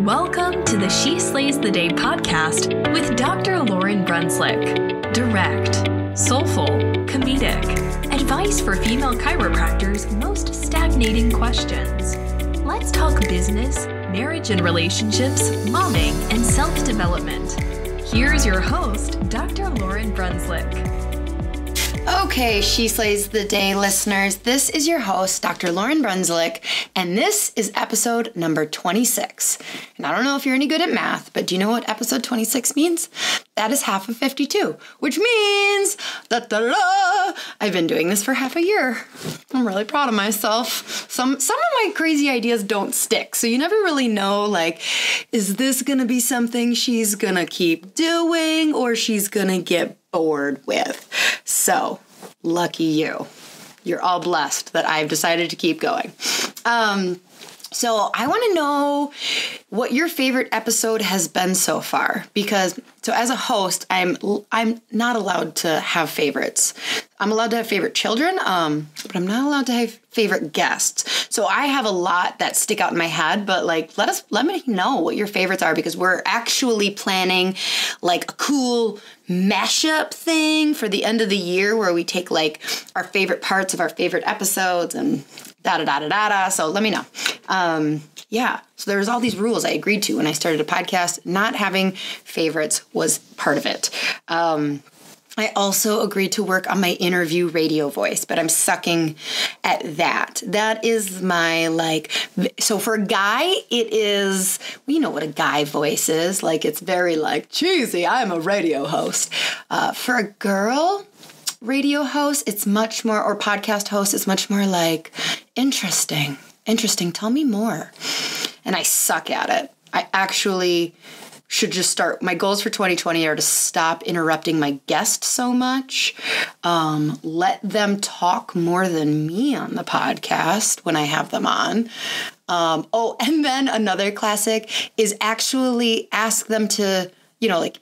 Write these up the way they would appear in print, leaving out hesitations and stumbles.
Welcome to the She Slays the Day podcast with Dr. Lauryn Brunslick. Direct, soulful, comedic, advice for female chiropractors' most stagnating questions. Let's talk business, marriage and relationships, momming, and self-development. Here's your host, Dr. Lauryn Brunslick. Okay, She Slays the Day listeners, this is your host, Dr. Lauryn Brunslick, and this is episode number 26. And I don't know if you're any good at math, but do you know what episode 26 means? That is half of 52, which means, I've been doing this for half a year. I'm really proud of myself. Some of my crazy ideas don't stick, so you never really know, like, is this gonna be something she's gonna keep doing or she's gonna get bored with? So, lucky you. You're all blessed that I've decided to keep going. So I want to know what your favorite episode has been so far, because as a host, I'm not allowed to have favorites. I'm allowed to have favorite children, but I'm not allowed to have favorite guests. So I have a lot that stick out in my head, but let me know what your favorites are, because we're actually planning like a cool mashup thing for the end of the year where we take like our favorite parts of our favorite episodes and da-da-da-da-da-da. So let me know. So there's all these rules I agreed to when I started a podcast. Not having favorites was part of it. I also agreed to work on my interview radio voice, but I'm sucking at that. That is my, so for a guy, it is, you know what a guy voice is. Like, it's very, cheesy, I'm a radio host. For a girl radio host, it's much more, or podcast host, it's much more interesting, tell me more. And I suck at it. I actually should just start. My goals for 2020 are to stop interrupting my guests so much. Let them talk more than me on the podcast when I have them on. And then another classic is actually ask them to,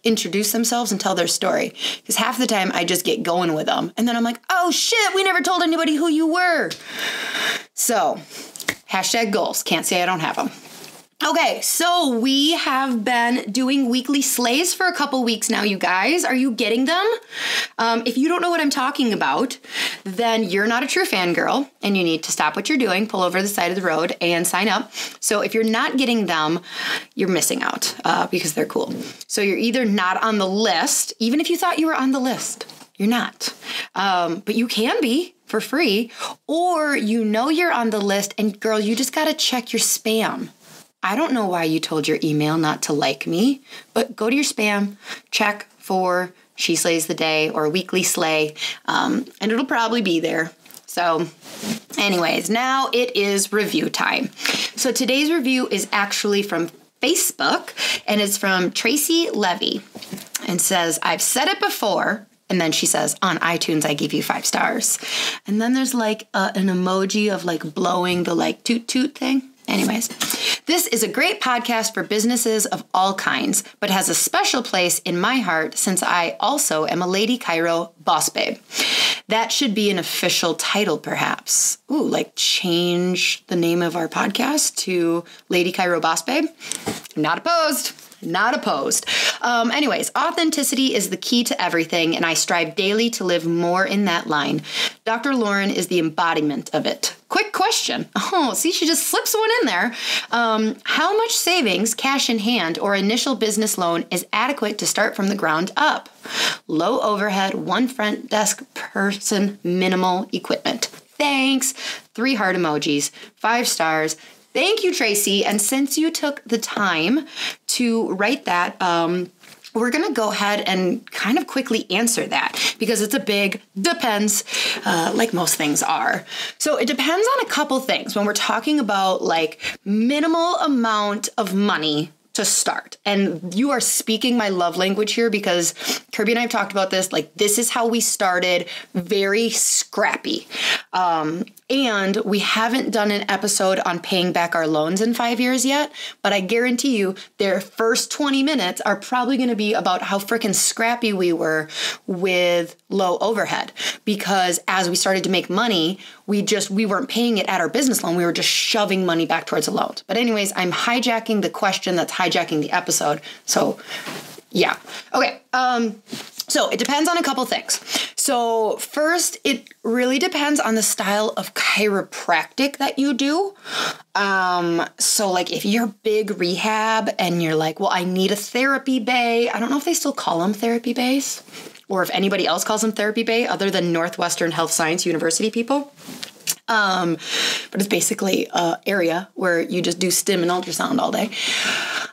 introduce themselves and tell their story. Because half the time I just get going with them. And then I'm like, oh shit, we never told anybody who you were. So, #goals. Can't say I don't have them. Okay, so we have been doing weekly slays for a couple weeks now, you guys. Are you getting them? If you don't know what I'm talking about, then you're not a true fangirl, and you need to stop what you're doing, pull over the side of the road, and sign up. So if you're not getting them, you're missing out because they're cool. So you're either not on the list, even if you thought you were on the list, you're not. But you can be for free, or you're on the list, and girl, you just got to check your spam. I don't know why you told your email not to like me, but go to your spam, check for She Slays the Day or Weekly Slay, and it'll probably be there. So anyways, now it is review time. So today's review is actually from Facebook, and it's from Tracy Levy, and says, I've said it before. And then she says, on iTunes, I give you 5 stars. And then there's an emoji of blowing the toot toot thing. Anyways, this is a great podcast for businesses of all kinds, but has a special place in my heart since I also am a Lady Chiro boss babe. That should be an official title, perhaps. Ooh, change the name of our podcast to Lady Chiro Boss Babe. Not opposed. Not opposed. Anyways, authenticity is the key to everything, and I strive daily to live more in that line. Dr. Lauryn is the embodiment of it. Quick question. Oh, see, she just slips one in there. How much savings, cash in hand, or initial business loan is adequate to start from the ground up? Low overhead, 1 front desk person, minimal equipment. Thanks. 3 heart emojis, 5 stars. Thank you, Tracy. And since you took the time to write that, we're going to go ahead and kind of quickly answer that, because it's a big depends, like most things are. So it depends on a couple things when we're talking about minimal amount of money to start. And you are speaking my love language here, because Kirby and I have talked about this. This is how we started, very scrappy. And we haven't done an episode on paying back our loans in 5 years yet, but I guarantee you their first 20 minutes are probably going to be about how freaking scrappy we were with low overhead. Because as we started to make money, we weren't paying it at our business loan. We were just shoving money back towards the loans. But anyways, I'm hijacking the question that's hijacking the episode. So yeah. Okay. So it depends on a couple things. So first, it really depends on the style of chiropractic that you do. So like if you're big rehab and you're like, well, I need a therapy bay. I don't know if they still call them therapy bays or if anybody else calls them therapy bay other than Northwestern Health Science University people. But it's basically an area where you just do stim and ultrasound all day.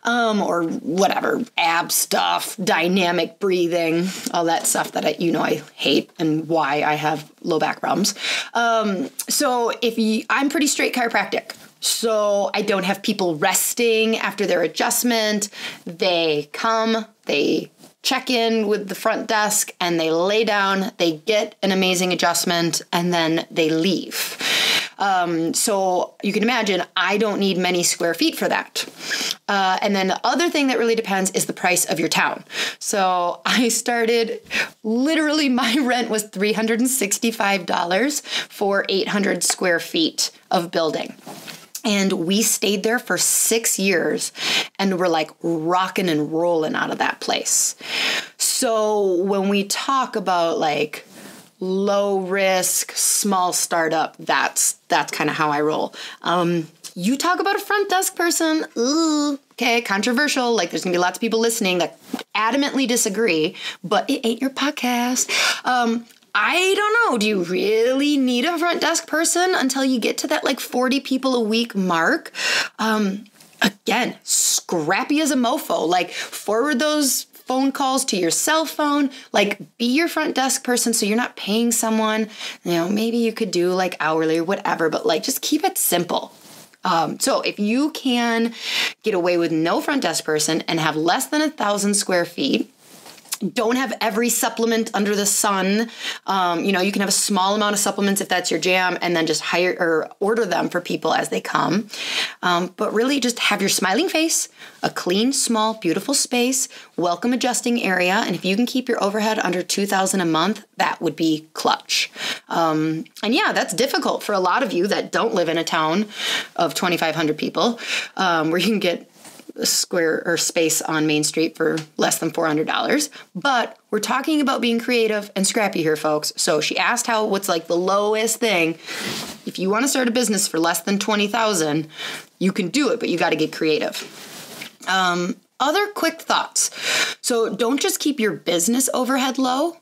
Or whatever, ab stuff, dynamic breathing, all that stuff that I hate and why I have low back problems. So I'm pretty straight chiropractic. So I don't have people resting after their adjustment. They come, they check in with the front desk and they lay down, they get an amazing adjustment, and then they leave. So you can imagine I don't need many square feet for that. And then the other thing that really depends is the price of your town. So I started, literally my rent was $365 for 800 square feet of building. And we stayed there for 6 years and we're like rocking and rolling out of that place. So when we talk about like low risk, small startup, that's kind of how I roll. You talk about a front desk person, okay, controversial. Like there's gonna be lots of people listening that adamantly disagree, but it ain't your podcast. I don't know. Do you really need a front desk person until you get to that like 40 people a week mark? Again, scrappy as a mofo. Like forward those phone calls to your cell phone. Like be your front desk person so you're not paying someone. Maybe you could do like hourly or whatever, but like just keep it simple. So if you can get away with no front desk person and have less than 1,000 square feet, don't have every supplement under the sun. You can have a small amount of supplements if that's your jam, and then just hire or order them for people as they come. But really just have your smiling face, a clean, small, beautiful space, welcome adjusting area. And if you can keep your overhead under $2,000 a month, that would be clutch. And yeah, that's difficult for a lot of you that don't live in a town of 2,500 people, where you can get a square or space on Main Street for less than $400. But we're talking about being creative and scrappy here, folks. So she asked what's like the lowest thing. If you want to start a business for less than $20,000, you can do it, but you got to get creative. Other quick thoughts. So don't just keep your business overhead low,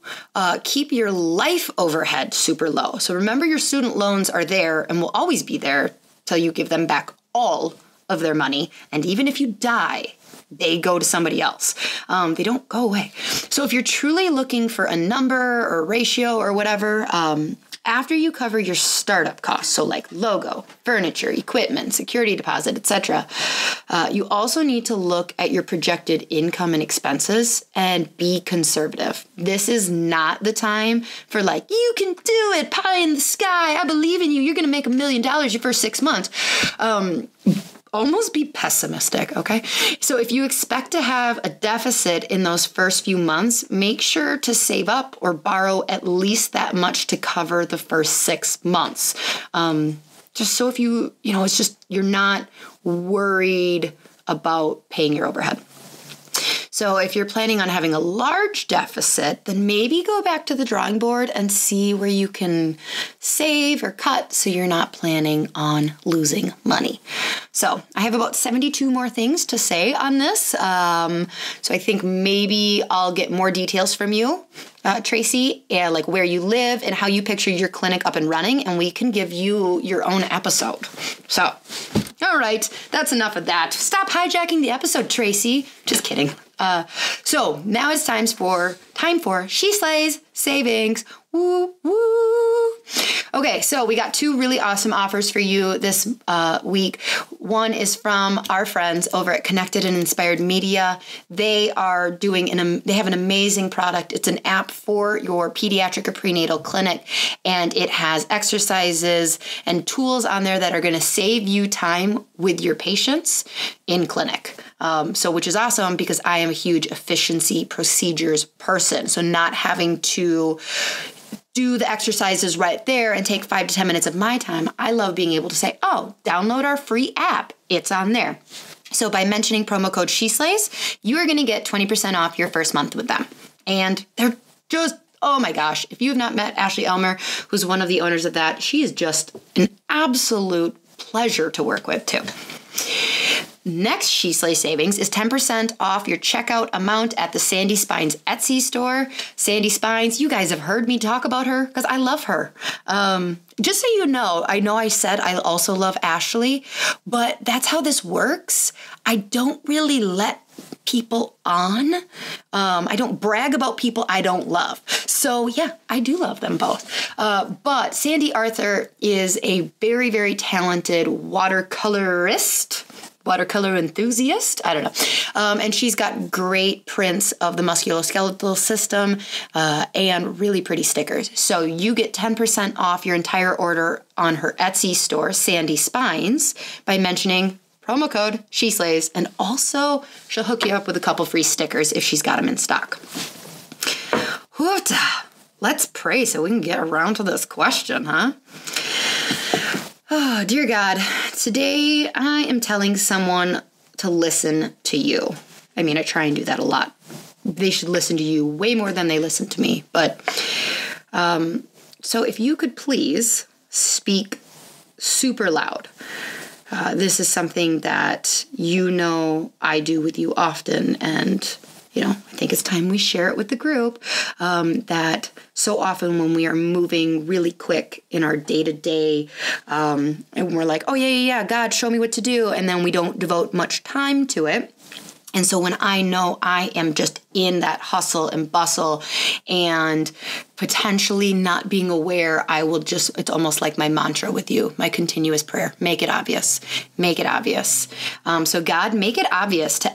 keep your life overhead super low. So remember your student loans are there and will always be there till you give them back all of their money. And even if you die, they go to somebody else. They don't go away. So if you're truly looking for a number or ratio or whatever, after you cover your startup costs, so like logo, furniture, equipment, security deposit, etc., you also need to look at your projected income and expenses and be conservative. This is not the time for like, you can do it, pie in the sky, I believe in you, you're going to make $1 million your first 6 months. Almost be pessimistic, okay? So if you expect to have a deficit in those first few months, make sure to save up or borrow at least that much to cover the first 6 months. Just so if it's just, you're not worried about paying your overhead. So if you're planning on having a large deficit, then maybe go back to the drawing board and see where you can save or cut so you're not planning on losing money. So I have about 72 more things to say on this. So I think maybe I'll get more details from you, Tracy, and like where you live and how you picture your clinic up and running, and we can give you your own episode. So, all right, that's enough of that. Stop hijacking the episode, Tracy. Just kidding. So now it's time for She Slays Savings. Woo, woo. Okay, so we got 2 really awesome offers for you this week. One is from our friends over at Connected and Inspired Media. They are they have an amazing product. It's an app for your pediatric or prenatal clinic, and it has exercises and tools on there that are going to save you time with your patients in clinic. Which is awesome because I am a huge efficiency procedures person. So not having to do the exercises right there and take 5 to 10 minutes of my time. I love being able to say, oh, download our free app. It's on there. So by mentioning promo code SheSlays, you are going to get 20% off your first month with them. And they're just, oh my gosh, if you have not met Ashley Elmer, who's one of the owners of that, she is just an absolute pleasure to work with too. Next She Slays savings is 10% off your checkout amount at the Sandy Spines Etsy store. Sandy Spines, you guys have heard me talk about her because I love her. Just so you know I said I also love Ashley, but that's how this works. I don't really let people on. I don't brag about people I don't love. So yeah, I do love them both. But Sandy Arthur is a very, very talented watercolor enthusiast. I don't know. And she's got great prints of the musculoskeletal system and really pretty stickers. So you get 10% off your entire order on her Etsy store, Sandy Spines, by mentioning promo code SheSlays. And also she'll hook you up with a couple free stickers if she's got them in stock. Whoota. Let's pray so we can get around to this question, huh? Oh, dear God, today I am telling someone to listen to you. I mean, I try and do that a lot. They should listen to you way more than they listen to me. But so if you could please speak super loud. This is something that I do with you often, and I think it's time we share it with the group, that so often when we are moving really quick in our day-to-day, and we're like, oh, yeah, God, show me what to do, and then we don't devote much time to it. And so when I know I am just in that hustle and bustle and potentially not being aware, I will just, it's almost like my mantra with you, my continuous prayer, make it obvious, make it obvious. So God, make it obvious to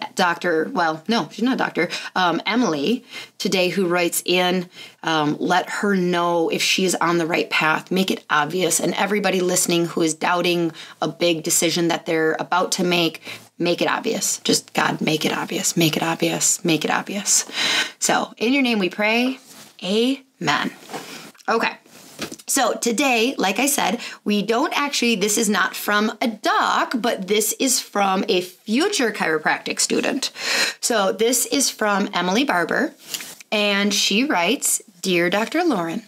she's not doctor, Emily today, who writes in, let her know if she is on the right path, make it obvious. And everybody listening who is doubting a big decision that they're about to make it obvious. Just God, make it obvious, make it obvious, make it obvious. So in your name we pray, amen. Okay. So today, like I said, this is not from a doc, but this is from a future chiropractic student. So this is from Emily Barber, and she writes, Dear Dr. Lauryn,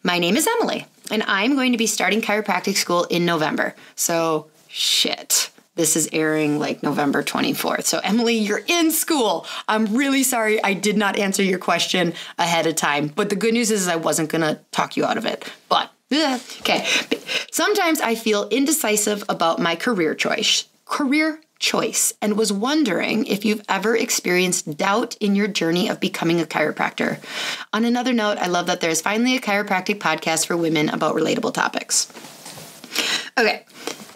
my name is Emily, and I'm going to be starting chiropractic school in November. So shit. This is airing like November 24th. So Emily, you're in school. I'm really sorry I did not answer your question ahead of time. But the good news is I wasn't going to talk you out of it. But, okay. Sometimes I feel indecisive about my career choice, and was wondering if you've ever experienced doubt in your journey of becoming a chiropractor. On another note, I love that there's finally a chiropractic podcast for women about relatable topics. Okay.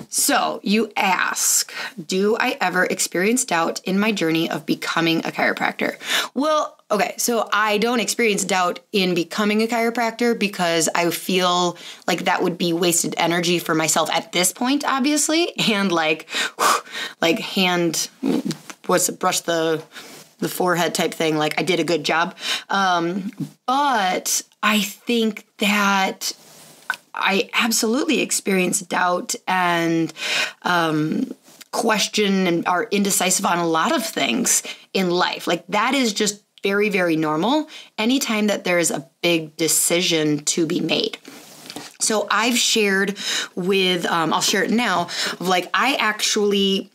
So you ask, do I ever experience doubt in my journey of becoming a chiropractor? Well, okay, so I don't experience doubt in becoming a chiropractor because I feel like that would be wasted energy for myself at this point, obviously, and brush the forehead type thing, like I did a good job. But I think that I absolutely experience doubt and question and are indecisive on a lot of things in life. Like that is just very, very normal anytime that there is a big decision to be made. So I've shared with, I'll share it now, I actually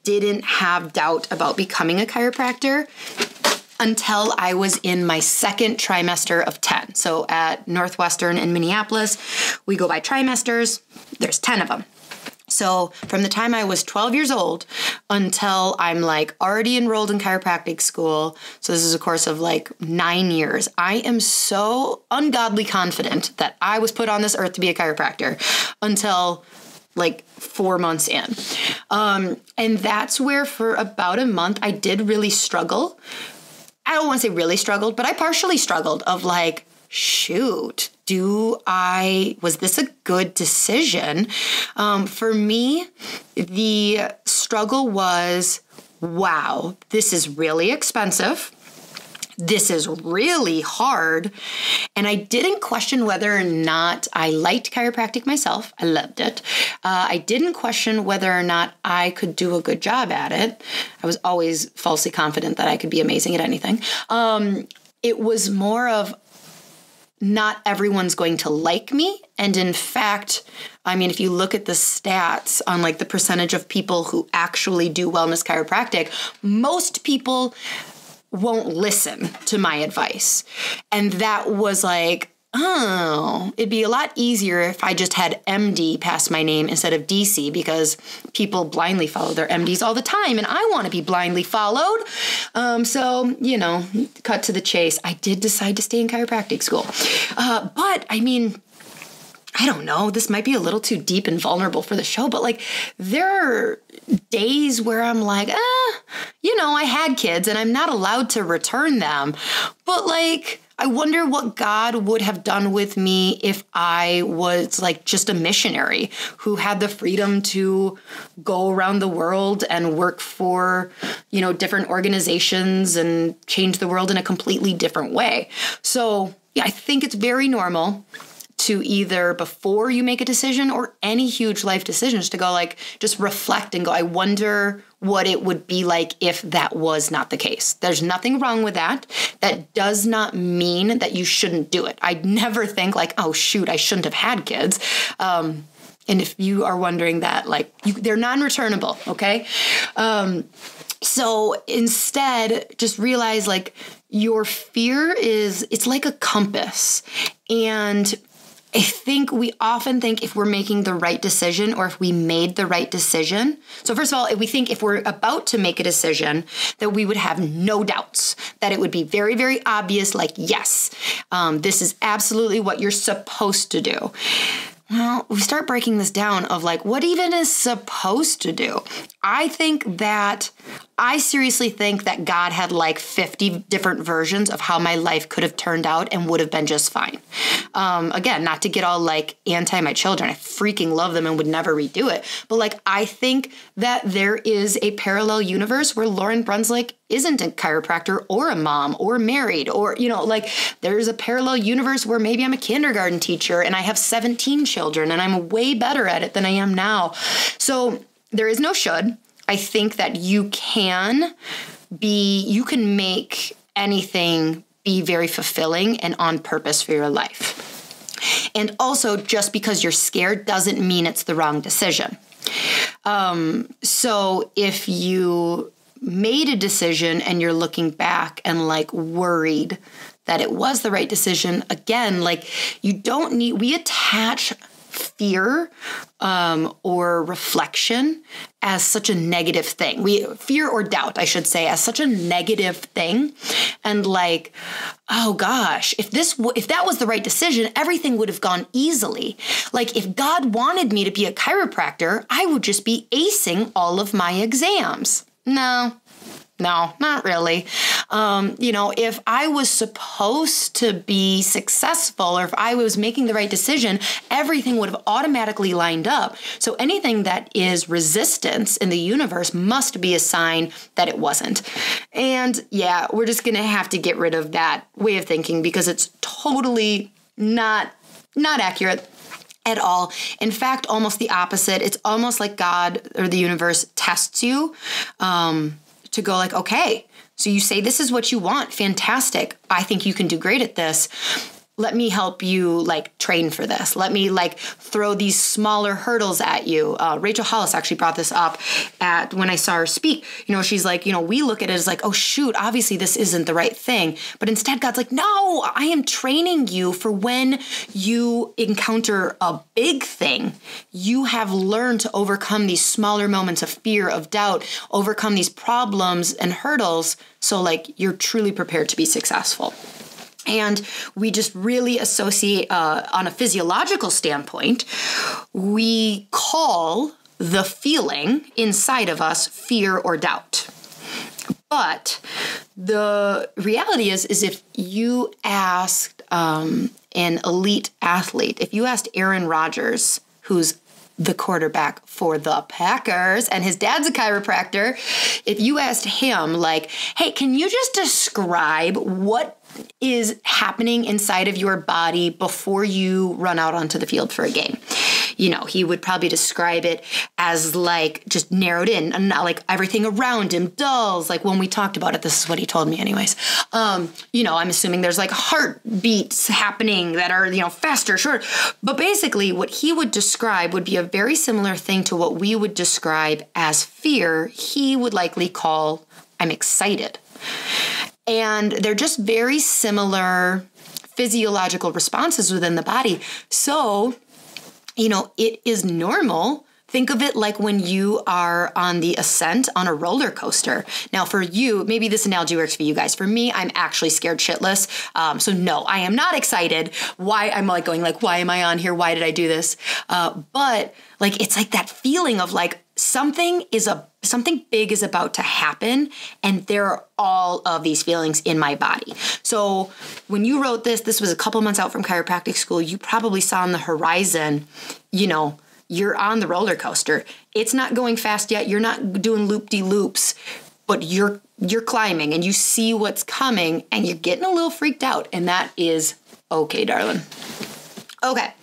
didn't have doubt about becoming a chiropractor until I was in my second trimester of 10. So at Northwestern in Minneapolis, we go by trimesters. There's 10 of them. So from the time I was 12 years old until I'm already enrolled in chiropractic school, so this is a course of 9 years, I am so ungodly confident that I was put on this earth to be a chiropractor until 4 months in. And that's where for about a month I did really struggle. I don't want to say really struggled, but I partially struggled of shoot, was this a good decision? For me, the struggle was, wow, this is really expensive. this is really hard. And I didn't question whether or not I liked chiropractic myself. I loved it. I didn't question whether or not I could do a good job at it. I was always falsely confident that I could be amazing at anything. It was more of, not everyone's going to like me. And in fact, I mean, if you look at the stats on like the percentage of people who actually do wellness chiropractic, most people won't listen to my advice. And that was like, oh, it'd be a lot easier if I just had MD past my name instead of DC, because people blindly follow their MDs all the time, and I want to be blindly followed. So, cut to the chase. I did decide to stay in chiropractic school. But I mean, I don't know, this might be a little too deep and vulnerable for the show, but like there are days where I'm like, I had kids and I'm not allowed to return them. But like, I wonder what God would have done with me if I was like just a missionary who had the freedom to go around the world and work for, different organizations and change the world in a completely different way. So yeah, I think it's very normal to either, before you make a decision or any huge life decisions, to go like, just reflect and go, I wonder what it would be like if that was not the case. There's nothing wrong with that. That does not mean that you shouldn't do it. I'd never think like, oh shoot, I shouldn't have had kids. And if you are wondering that, like, they're non-returnable, okay? So instead, just realize like your fear it's like a compass. And I think we often think if we're making the right decision or if we made the right decision. So first of all, if we're about to make a decision, that we would have no doubts, that it would be very, very obvious, like, yes, this is absolutely what you're supposed to do. Well, we start breaking this down of like, what even is supposed to do? I seriously think that God had like 50 different versions of how my life could have turned out and would have been just fine. Again, not to get all like anti my children. I freaking love them and would never redo it. But like, I think that there is a parallel universe where Lauryn Brunslick isn't a chiropractor or a mom or married, or, like there's a parallel universe where maybe I'm a kindergarten teacher and I have 17 children and I'm way better at it than I am now. So there is no should. I think that you can make anything be very fulfilling and on purpose for your life. And also, just because you're scared doesn't mean it's the wrong decision. So if you made a decision and you're looking back and like worried that it was the right decision, again, like we attach fear or reflection as such a negative thing. Fear or doubt, I should say, as such a negative thing. And like, oh gosh, if that was the right decision, everything would have gone easily. Like if God wanted me to be a chiropractor, I would just be acing all of my exams. No, not really. If I was supposed to be successful or if I was making the right decision, everything would have automatically lined up. So anything that is resistance in the universe must be a sign that it wasn't. And yeah, we're just going to have to get rid of that way of thinking because it's totally not accurate at all. In fact, almost the opposite. It's almost like God or the universe tests you, to go like, okay, so you say this is what you want. Fantastic. I think you can do great at this. Let me help you like train for this. Let me like throw these smaller hurdles at you. Rachel Hollis actually brought this up when I saw her speak. She's like, we look at it as like, oh shoot, obviously this isn't the right thing. But instead God's like, no, I am training you for when you encounter a big thing. You have learned to overcome these smaller moments of fear, of doubt, overcome these problems and hurdles. So like you're truly prepared to be successful. And we just really associate, on a physiological standpoint, we call the feeling inside of us fear or doubt. But the reality is if you asked an elite athlete, if you asked Aaron Rodgers, who's the quarterback for the Packers, and his dad's a chiropractor. If you asked him, like, hey, can you just describe what is happening inside of your body before you run out onto the field for a game? He would probably describe it as like just narrowed in and not like everything around him dulls. Like when we talked about it, this is what he told me anyways. I'm assuming there's like heartbeats happening that are, faster, short. But basically what he would describe would be a very similar thing to what we would describe as fear. He would likely call, I'm excited. And they're just very similar physiological responses within the body. So, it is normal. Think of it like when you are on the ascent on a roller coaster. Now for you, maybe this analogy works for you guys. For me, I'm actually scared shitless. So no, I am not excited. Why I'm like going like, why am I on here? Why did I do this? But like, it's like that feeling of like something big is about to happen. And there are all of these feelings in my body. So when you wrote this was a couple months out from chiropractic school. You probably saw on the horizon, you're on the roller coaster. It's not going fast yet. You're not doing loop-de-loops, but you're climbing and you see what's coming and you're getting a little freaked out. And that is okay, darling. Okay.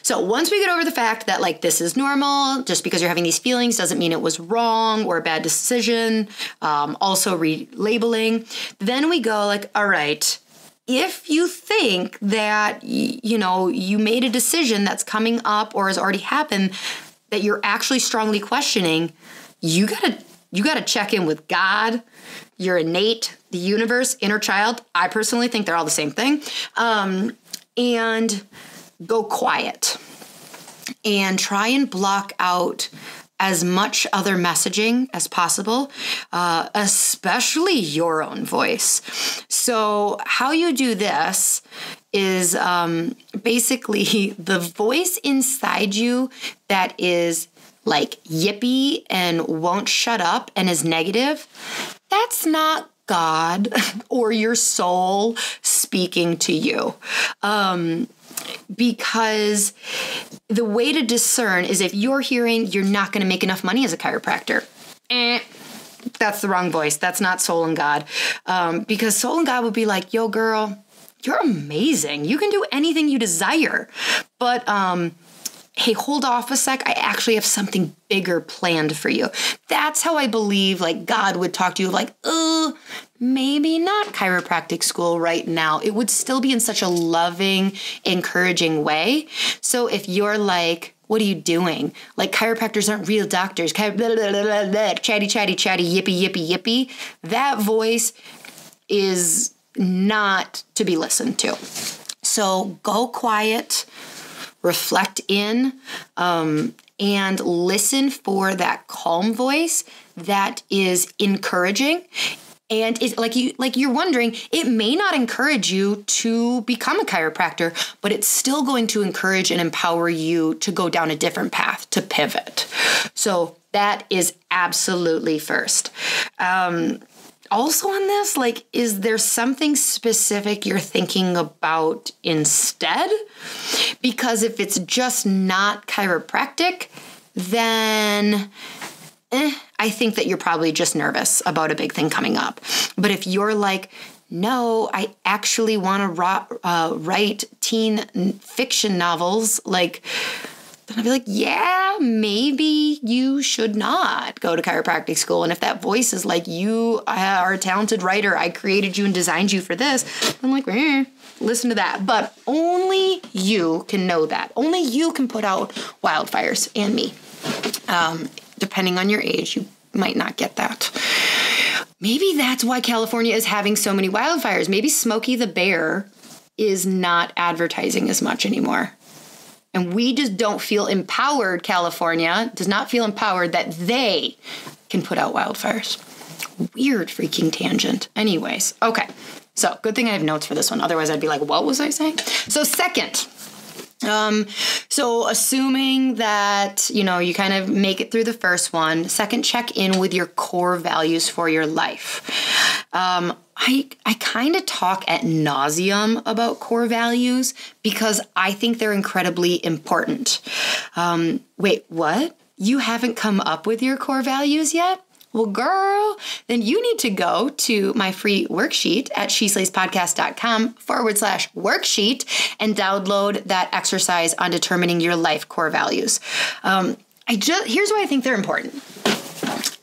So once we get over the fact that like this is normal, just because you're having these feelings doesn't mean it was wrong or a bad decision. Also relabeling. Then we go like, all right, if you think that, you made a decision that's coming up or has already happened that you're actually strongly questioning, you gotta check in with God, your innate, the universe, inner child. I personally think they're all the same thing. And go quiet and try and block out as much other messaging as possible, especially your own voice. So how you do this is basically the voice inside you that is like yippy and won't shut up and is negative. That's not God or your soul speaking to you. Because the way to discern is if you're hearing you're not going to make enough money as a chiropractor. That's the wrong voice. That's not soul and God. Because soul and God would be like, yo, girl, you're amazing. You can do anything you desire. But hey, hold off a sec. I actually have something bigger planned for you. That's how I believe like God would talk to you like, maybe not chiropractic school right now. It would still be in such a loving, encouraging way. So if you're like, what are you doing? Like chiropractors aren't real doctors. Chatty, chatty, chatty, yippee, yippee, yippee. That voice is not to be listened to. So go quiet, reflect in, and listen for that calm voice that is encouraging. And it's like you're wondering, it may not encourage you to become a chiropractor, but it's still going to encourage and empower you to go down a different path, to pivot. So that is absolutely first. Also on this, like, is there something specific you're thinking about instead? Because if it's just not chiropractic, then I think that you're probably just nervous about a big thing coming up. But if you're like, no, I actually want to write teen fiction novels, like, then I'd be like, yeah, maybe you should not go to chiropractic school. And if that voice is like, you are a talented writer, I created you and designed you for this, I'm like, listen to that. But only you can know that. Only you can put out wildfires, and me. Depending on your age, you might not get that. Maybe that's why California is having so many wildfires. Maybe Smokey the Bear is not advertising as much anymore. And we just don't feel empowered, California does not feel empowered that they can put out wildfires. Weird freaking tangent. Anyways, okay. So good thing I have notes for this one. Otherwise, I'd be like, what was I saying? So second, so assuming that, you kind of make it through the first one, second, check in with your core values for your life. I kind of talk ad nauseum about core values because I think they're incredibly important. Wait, what? You haven't come up with your core values yet? Well, girl, then you need to go to my free worksheet at sheslaispodcast.com/worksheet and download that exercise on determining your life core values. Here's why I think they're important.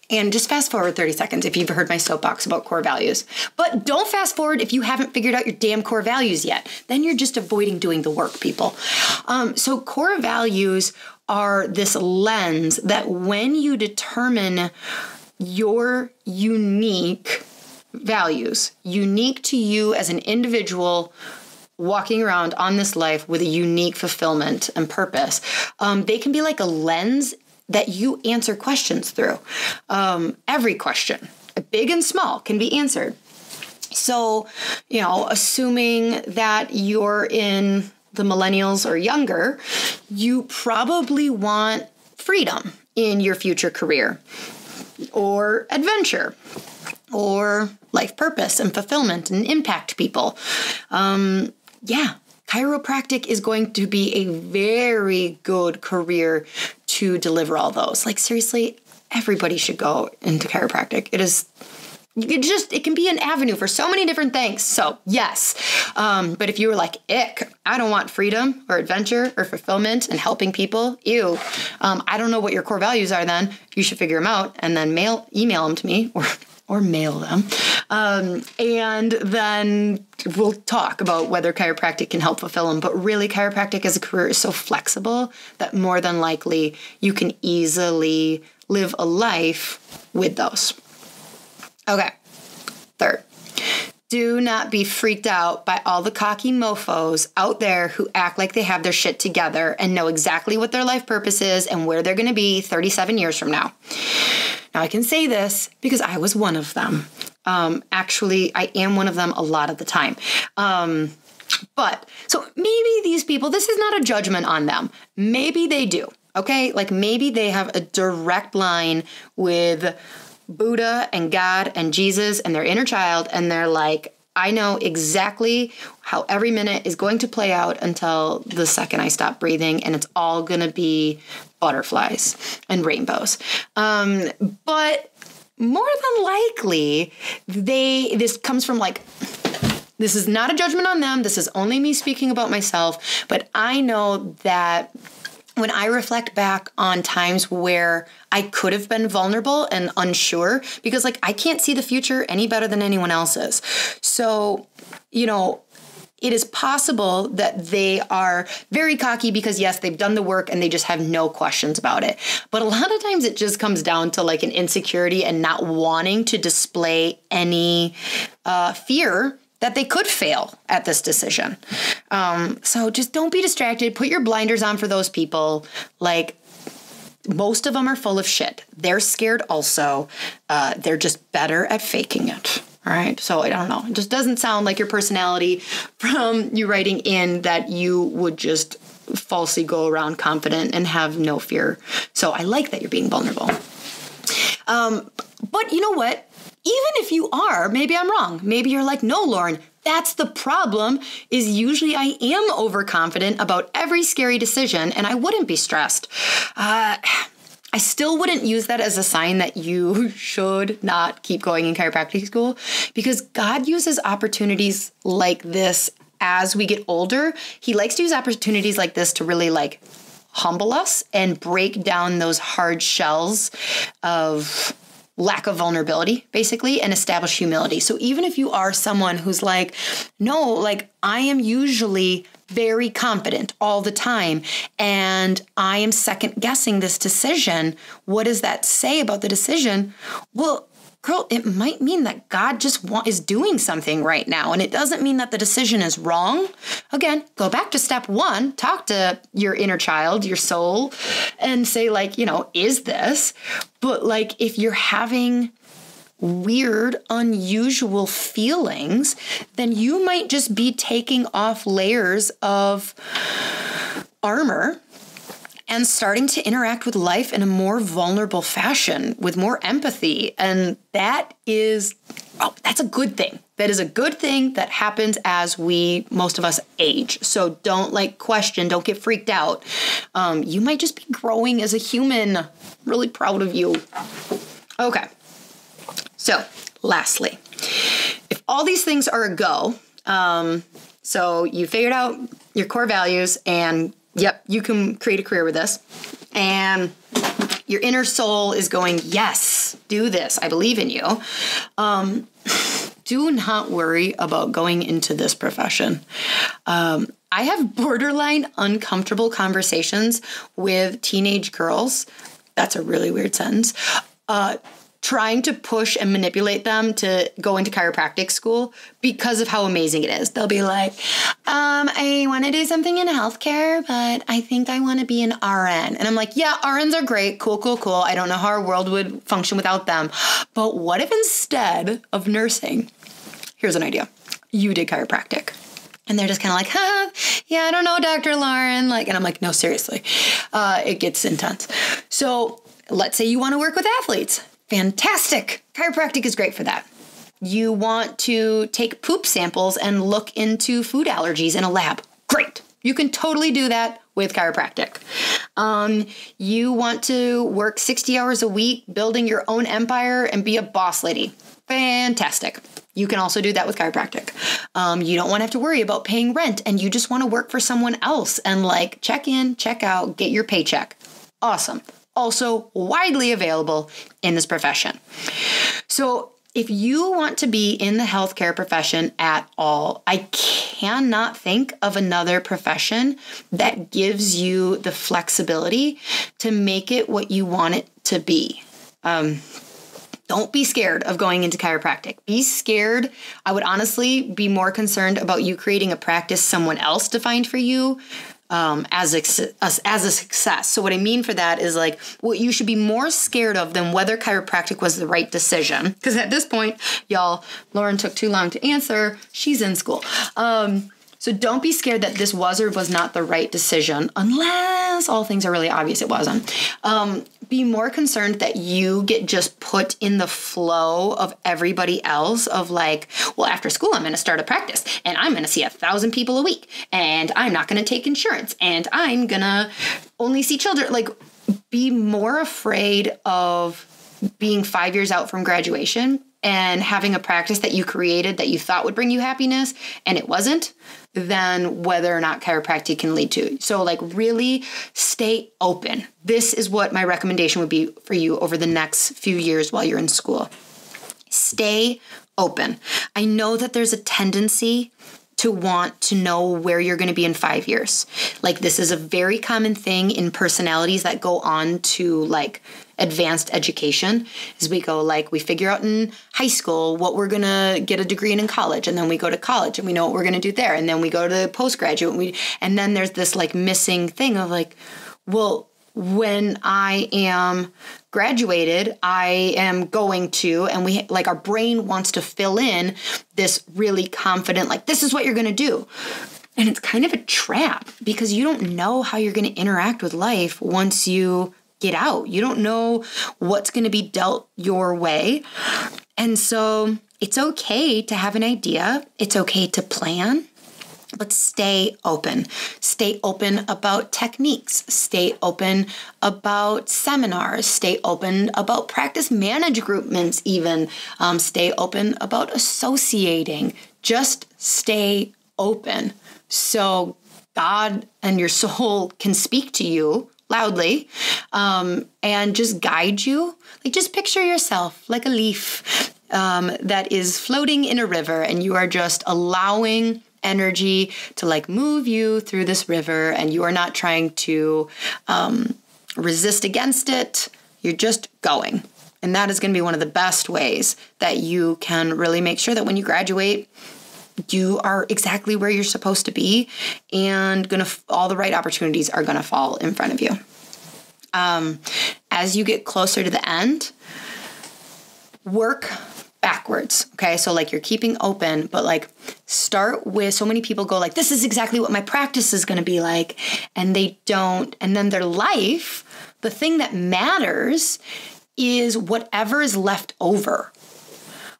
And just fast forward 30 seconds if you've heard my soapbox about core values. But don't fast forward if you haven't figured out your damn core values yet. Then you're just avoiding doing the work, people. So core values are this lens that when you determine your unique values, unique to you as an individual walking around on this life with a unique fulfillment and purpose, they can be like a lens that you answer questions through. Every question, big and small, can be answered. So, assuming that you're in the millennials or younger, you probably want freedom in your future career, or adventure, or life purpose and fulfillment and impact people. Chiropractic is going to be a very good career to deliver all those. Like, seriously, everybody should go into chiropractic. It can be an avenue for so many different things. So yes. But if you were like, ick, I don't want freedom or adventure or fulfillment and helping people, ew, I don't know what your core values are then. You should figure them out and then email them to me or mail them. And then we'll talk about whether chiropractic can help fulfill them. But really, chiropractic as a career is so flexible that more than likely you can easily live a life with those. Okay. Third, do not be freaked out by all the cocky mofos out there who act like they have their shit together and know exactly what their life purpose is and where they're going to be 37 years from now. Now, I can say this because I was one of them. Actually, I am one of them a lot of the time. But so maybe these people, this is not a judgment on them. Maybe they do. Okay. Like maybe they have a direct line with Buddha and God and Jesus and their inner child. And they're like, I know exactly how every minute is going to play out until the second I stop breathing. And it's all going to be butterflies and rainbows. But more than likely, this comes from this is not a judgment on them. This is only me speaking about myself. But I know that when I reflect back on times where I could have been vulnerable and unsure, because I can't see the future any better than anyone else's. So, it is possible that they are very cocky because, yes, they've done the work and they just have no questions about it. But a lot of times it just comes down to an insecurity and not wanting to display any fear that they could fail at this decision. So just don't be distracted. Put your blinders on for those people. Most of them are full of shit. They're scared also. They're just better at faking it. All right. So I don't know. It just doesn't sound like your personality from you writing in that you would just falsely go around confident and have no fear. So I like that you're being vulnerable. But you know what? Even if you are, maybe I'm wrong. Maybe you're like, no, Lauryn, that's the problem, is usually I am overconfident about every scary decision and I wouldn't be stressed. I still wouldn't use that as a sign that you should not keep going in chiropractic school, because God uses opportunities like this as we get older. He likes to use opportunities like this to really humble us and break down those hard shells of lack of vulnerability, basically, and establish humility. So even if you are someone who's no, I am usually very confident all the time, and I am second guessing this decision, what does that say about the decision? Well, girl, it might mean that God just is doing something right now, and it doesn't mean that the decision is wrong. Again, go back to step one, talk to your inner child, your soul, and say is this? But if you're having weird, unusual feelings, then you might just be taking off layers of armor and starting to interact with life in a more vulnerable fashion with more empathy. And that is that's a good thing. That is a good thing that happens as most of us age. So don't question, don't get freaked out. You might just be growing as a human. Really proud of you. Okay. So lastly, if all these things are a go, so you figured out your core values and yep, you can create a career with this, and your inner soul is going, yes, do this. I believe in you. Do not worry about going into this profession. I have borderline uncomfortable conversations with teenage girls. That's a really weird sentence. Trying to push and manipulate them to go into chiropractic school because of how amazing it is. They'll be like, I want to do something in healthcare, but I think I want to be an RN. And I'm like, yeah, RNs are great. Cool. I don't know how our world would function without them. But what if instead of nursing, here's an idea, you did chiropractic? And they're just kind of like, yeah, I don't know, Dr. Lauryn. And I'm like, no, seriously, it gets intense. So let's say you want to work with athletes. Fantastic. Chiropractic is great for that. You want to take poop samples and look into food allergies in a lab. Great. You can totally do that with chiropractic. You want to work 60 hours a week building your own empire and be a boss lady. Fantastic. You can also do that with chiropractic. You don't want to have to worry about paying rent and you just want to work for someone else and check in, check out, get your paycheck. Awesome. Also widely available in this profession. So if you want to be in the healthcare profession at all, I cannot think of another profession that gives you the flexibility to make it what you want it to be. Don't be scared of going into chiropractic. Be scared. I would honestly be more concerned about you creating a practice someone else defined for you as a success. So what I mean for that is what you should be more scared of than whether chiropractic was the right decision. Because at this point, y'all, Lauryn took too long to answer. She's in school. So don't be scared that this was or was not the right decision, unless all things are really obvious it wasn't. Be more concerned that you get just put in the flow of everybody else of after school, I'm going to start a practice and I'm going to see 1,000 people a week and I'm not going to take insurance and I'm going to only see children. Be more afraid of being 5 years out from graduation and having a practice that you created that you thought would bring you happiness and it wasn't, than whether or not chiropractic can lead to. So really stay open. This is what my recommendation would be for you over the next few years while you're in school. Stay open. I know that there's a tendency to want to know where you're going to be in 5 years. This is a very common thing in personalities that go on to advanced education, is we go we figure out in high school what we're going to get a degree in college, and then we go to college and we know what we're going to do there, and then we go to postgraduate and then there's this missing thing of well, when I am graduated, I am going to, and we our brain wants to fill in this really confident, this is what you're going to do. And it's kind of a trap because you don't know how you're going to interact with life once you get out. You don't know what's going to be dealt your way. And so it's okay to have an idea. It's okay to plan. But stay open. Stay open about techniques. Stay open about seminars. Stay open about practice management even. Stay open about associating. Just stay open so God and your soul can speak to you loudly and just guide you. Just picture yourself like a leaf that is floating in a river, and you are just allowing energy to move you through this river, and you are not trying to resist against it. You're just going. And that is going to be one of the best ways that you can really make sure that when you graduate, you are exactly where you're supposed to be, and all the right opportunities are going to fall in front of you. As you get closer to the end, work backwards. Okay. So you're keeping open, but start with, so many people go this is exactly what my practice is going to be like. And they don't. And then their life, the thing that matters is whatever is left over.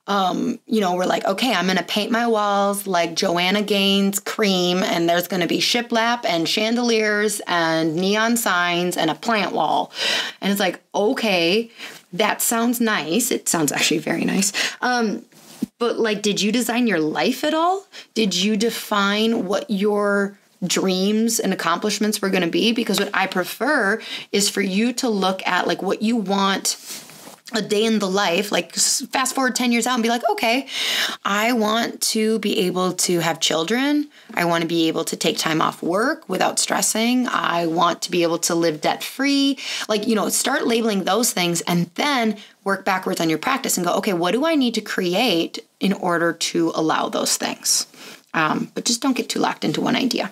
we're like, okay, I'm going to paint my walls like Joanna Gaines cream, and there's going to be shiplap and chandeliers and neon signs and a plant wall. And it's like, okay, that sounds nice. It sounds actually very nice. But like, did you design your life at all? Did you define what your dreams and accomplishments were going to be? Because what I prefer is for you to look at like what you want a day in the life, like fast forward 10 years out and be like, okay, I want to be able to have children. I want to be able to take time off work without stressing. I want to be able to live debt free. Like, start labeling those things and then work backwards on your practice and go, okay, what do I need to create in order to allow those things? But just don't get too locked into one idea.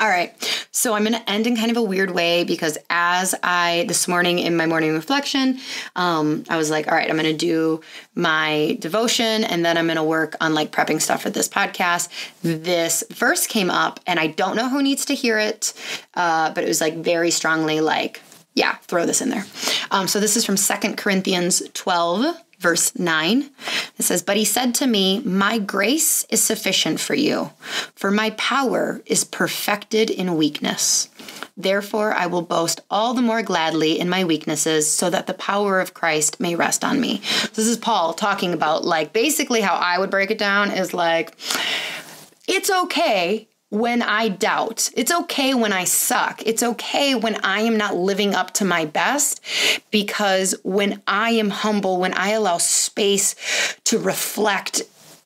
All right, so I'm going to end in kind of a weird way because this morning in my morning reflection, I was like, all right, I'm going to do my devotion and then I'm going to work on like prepping stuff for this podcast. This verse came up and I don't know who needs to hear it, but it was like very strongly like, yeah, throw this in there. So this is from 2 Corinthians 12, verse 9. It says, "But he said to me, my grace is sufficient for you, for my power is perfected in weakness. Therefore, I will boast all the more gladly in my weaknesses so that the power of Christ may rest on me." So this is Paul talking about like basically how I would break it down is like, it's okay when I doubt. It's okay when I suck. It's okay when I am not living up to my best, because when I am humble, when I allow space to reflect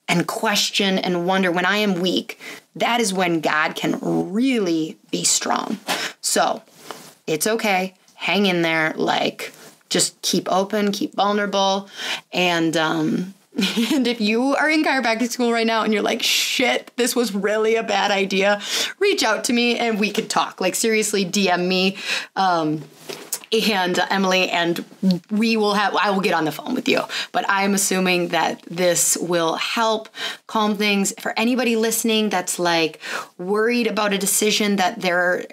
and question and wonder, when I am weak, that is when God can really be strong. So it's okay. Hang in there. Like, just keep open, keep vulnerable. And if you are in chiropractic school right now and you're like, shit, this was really a bad idea, reach out to me and we could talk. Like, seriously, DM me and Emily, and I will get on the phone with you. But I'm assuming that this will help calm things for anybody listening that's like worried about a decision that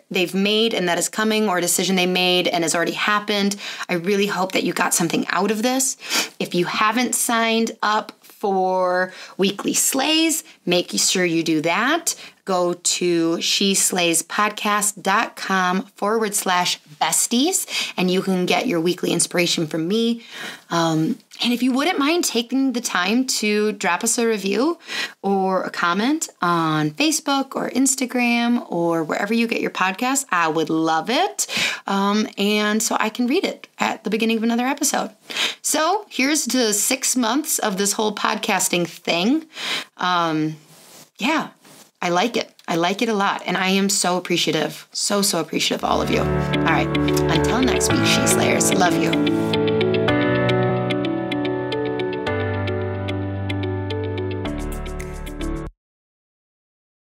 they've made and that is coming, or a decision they made and has already happened. I really hope that you got something out of this. If you haven't signed up for weekly slays, make sure you do that. Go to sheslayspodcast.com/besties, and you can get your weekly inspiration from me. And if you wouldn't mind taking the time to drop us a review or a comment on Facebook or Instagram or wherever you get your podcasts, I would love it. And so I can read it at the beginning of another episode. So here's to 6 months of this whole podcasting thing. Yeah. I like it. I like it a lot. And I am so appreciative. So appreciative of all of you. All right. Until next week, She Slayers. Love you.